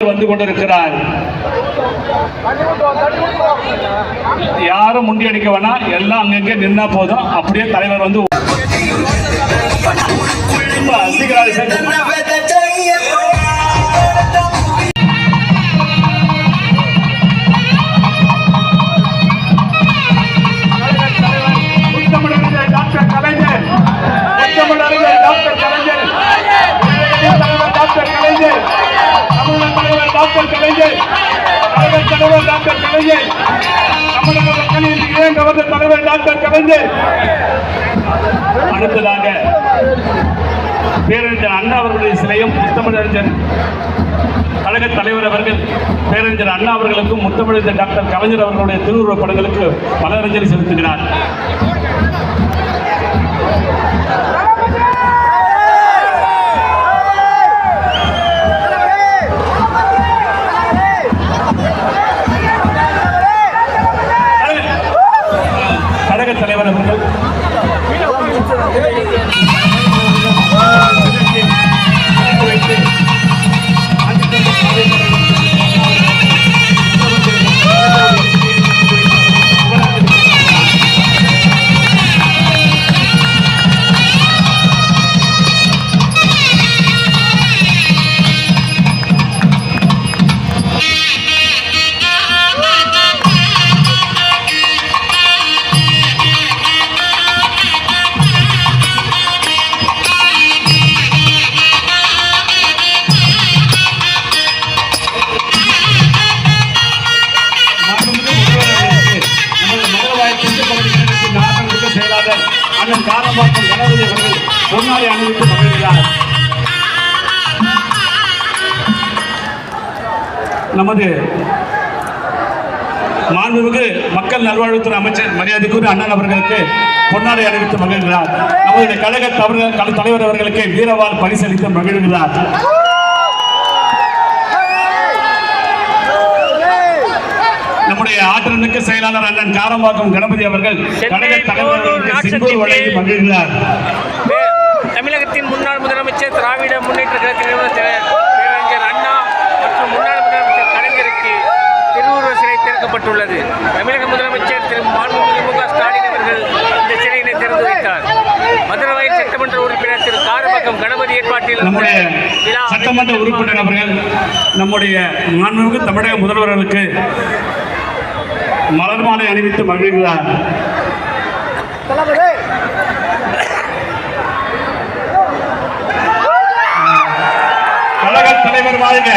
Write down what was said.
வந்து கொண்டிருக்கிறார். யாரும் முண்டியடிக்க வேணாம், எல்லாம் அங்கங்கே நின்னா போதும். அப்படியே தலைவர் வந்து டாக்டர் கலைஞர், டாக்டர் கலைஞர், டாக்டர் கலைஞர், தமிழக தலைவர் டாக்டர் கலைஞர், தலைவர் டாக்டர் கலைஞர், தமிழக மக்களின் இளைஞர் தலைவர் டாக்டர் கலைஞர். அடுத்ததாக பேரறிஞர் அண்ணா அவர்களுடைய சிலையும் முத்தமிழறிஞர் கழக தலைவர் அவர்கள் பேரறிஞர் அண்ணா அவர்களுக்கும் முத்தமிழறிஞர் டாக்டர் கலைஞர் அவர்களுடைய திருவுருவப் படங்களுக்கு மலரஞ்சலி செலுத்துகிறார். கழக தலைவர் அவர்கள் காரம்பாக்கம் கணபதி அவர்கள் பொன்னாடை அணிவித்து மகிழ்கிறார். நமது மாண்புமிகு மக்கள் நல்வாழ்வுத்துறை அமைச்சர் மரியாதைக்குரிய அண்ணன் அவர்களுக்கு பொன்னாடை அணிவித்து மகிழ்கிறார். நமது கழக தலைவர் அவர்களுக்கு வீரவாள் பரிசளித்து மகிழ்கிறார். நம்முடைய ஆற்றலுக்கு செயலாளர் அண்ணன் காரம்பாக்கம் கணபதி அவர்கள் கழக தலைவர்களுக்கு சிங்கூர் வழங்கி மகிழ்கிறார். தமிழகத்தின் முன்னாள் முதலமைச்சர் திராவிட முன்னேற்ற கழக பேரறிஞர் அண்ணா மற்றும் முன்னாள் முதலமைச்சர் கலைஞருக்கு திருவுருவ சிலை திறக்கப்பட்டுள்ளது. தமிழக முதலமைச்சர் திரு மாண்புமிகு மு க ஸ்டாலின் அவர்கள் இந்த சிலையினை திறந்து வைத்தார். மதுரவாயல் சட்டமன்ற உறுப்பினர் திரு காரம்பாக்கம் கணபதி ஏற்பாட்டில் நம்முடைய சட்டமன்ற உறுப்பினர் அவர்கள் நம்முடைய மாண்புமிகு தமிழக முதல்வர்களுக்கு மலர் மாலை அணிவித்து மகிழ்கிறார். கழக தலைவர் வாழ்க.